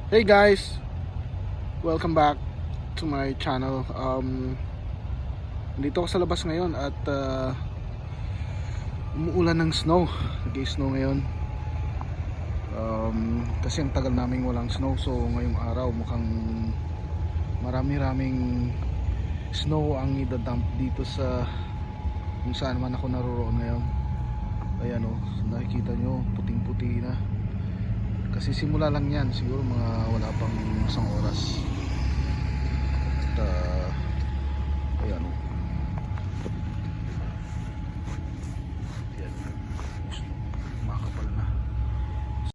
Hey guys, welcome back to my channel. Dito ako sa labas ngayon at umuulan ng snow. Nag-i-snow ngayon. Kasi ang tagal naming walang snow, so ngayong araw mukhang marami-raming snow ang idadump dito sa kung saan man ako naroroon ngayon. Ayan o, nakikita nyo, puting-puti na. Kasi simula lang yan, siguro mga wala pang isang oras.